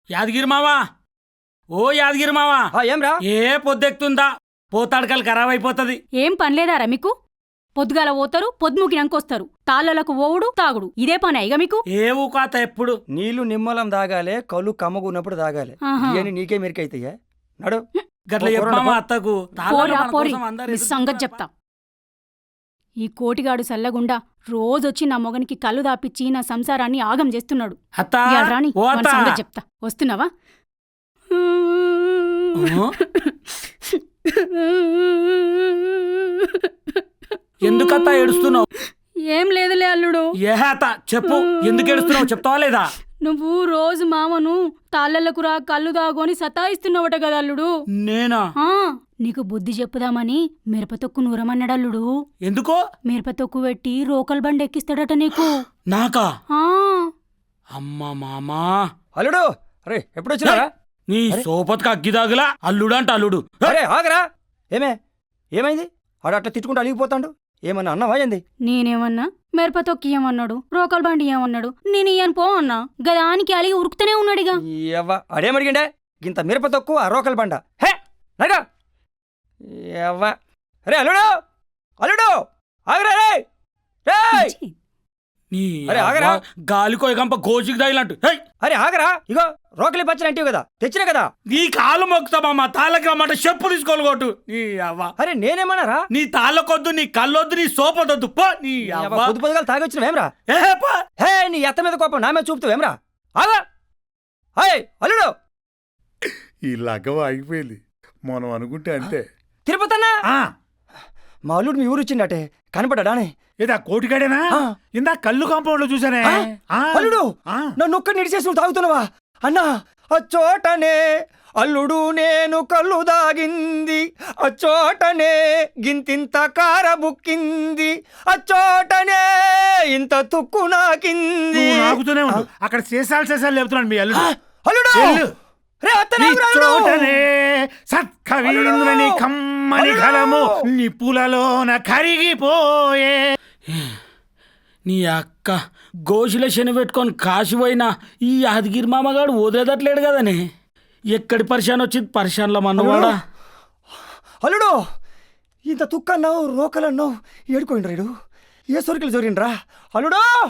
యాదగిరి మావా, ఓ యాదగిరి మావా, ఏమ్రా ఏ పొద్దెక్కుతుందా? పోతాడకలు ఖరాబ్ అయిపోతుంది. ఏం పనిలేదారా మీకు? పొద్దుగాల పోతారు, పొద్దుముకినంకొస్తారు. తాళ్ళలకు ఓవుడు తాగుడు ఇదే పని ఇక మీకు? ఏ ఊకాత ఎప్పుడు నీళ్లు నిమ్మలం తాగాలే, కళ్ళు కమ్మగున్నప్పుడు తాగాలి. ఆహా. ఇవన్నీ నీకే మెరికైతాయా? నడు గట్ల చెప్పామా అత్తకు? పోరా పోరి, మీ సంగతి చెప్తా. ఈ కోటిగాడు సల్లగుండా రోజొచ్చి నా మొగనికి కళ్ళు దాపిచ్చి నా సంసారాన్ని ఆగం చేస్తున్నాడు. అత్తా, ఇయాల రాని ఓ వాని అత్తా. సంగతి చెప్తా. వస్తున్నావా? ఎందుకత్తా ఏడుస్తున్నావు? ఏం లేదులే అల్లుడు. ఏ అత్త చెప్పు, ఎందుకు ఏడుస్తున్నావు చెప్తావా లేదా? నువ్వు రోజు మామను తాళ్ళకు రా కళ్ళు దాగోని సతాయిస్తున్నావట కదా అల్లుడు. నేనా? ఆ, నీకు బుద్ధి చెప్పుదామని మిరపతొక్కు నూరమన్నాడల్లుడు. ఎందుకో? మిరపతొక్కు పెట్టి రోకల్ బండి ఎక్కిస్తాడట నీకు. నాకా? ఆ, అమ్మ మామా, అల్లుడు అరే ఎప్పుడు వచ్చినారా? నీ సోపతికి అగ్గిదాగులా అల్లుడంట అల్లుడు. అరే ఆగరా. ఏమైంది? ఆడు అట్లా తిట్టుకుంటూ అలిగిపోతాడు. ఏమన్నా అన్నవా ఏంది? నేనేమన్నా? మిరపతొక్కి ఏమన్నాడు, రోకల్ బండి ఏమన్నాడు. నేను ఇయ్యను పో అన్నా. గదానికి అలిగి ఉరుకుతూనే ఉన్నాడిగా. ఎవ్వ అడేమడిగిండే గింత మిరప తక్కువ రోకల్ బండ. హే నగా ఎవ్వ. అరే అల్లుడు అల్లుడు ఆగరా రే రేయ్. నీ అరే, ఆగరా. గాలికో ఎగంప గోజికి తగిలంటు. అరే ఆగరా. ఇగో రోకలి పచ్చడి అంటివి కదా, తెచ్చినా కదా. నీ కాలు మొక్కుతామమ్మా, తాళ్ళకి రమ్మంటే చెప్పు తీసుకోవాలి కొట్టు. నీ అవ్వ, అరే నేనేమన్నారా? నీ తాళ్ళకొద్దు, నీ కళ్ళొద్దు, నీ సోపదొద్దు పో. నీ అవ్వ. పొద్దు పొద్దుగాలు తాగొచ్చినవేమ్రా? ఏ పో. హే నీ ఎత్త మీద కోపం నా మీద చూపుతావేమ్రా? ఆగా. హాయ్ అల్లుడు. ఈ లగ్గవ ఆగిపోయింది. మనం అనుకుంటే అంతే. తిరుపతన్నా ఆ, మా అల్లుడు మీ ఊరు వచ్చిందటే, కనపడ్డానే? ఏదా కోటిగాడేనా? ఆ. ఇందా కళ్ళు కాంపౌండ్ లో చూసానే. ఆ. అల్లుడు ఆ. నన్ను ఒక్కడిని నిడిచేసి నువ్వు తాగుతున్నావా? అన్నా అచ్చోటనే అల్లుడు నేను కళ్ళు దాగింది, అచ్చోటనే గింతింత కార బుక్కింది, అచ్చోటనే ఇంత తుక్కు నాకింది. నువ్వు నాకుతూనే ఉండు. అక్కడ చేసాలు లేపుతున్నాడు మీ అల్లుడు. అల్లుడు వెళ్ళు. రే అత్త నీ నాకు రాడు. చోటనే సత్కవీంద్రుని కమ్మని కలము నిప్పులలోన కరిగిపోయే. నీ అక్క గోషుల శని పెట్టుకొని కాసిపోయినా ఈ యాదగిరి మామగాడు వదిలేదట్లేడు కదనే. ఎక్కడి పరిశాన్ వచ్చింది పరిశాన్ల మన్నవాడా. అల్లుడు ఇంత తుక్కన్నావు రోకలన్నావు ఏడుకోండి రేడు. ఏ సొరికలు జోరిండ్రా అల్లుడు.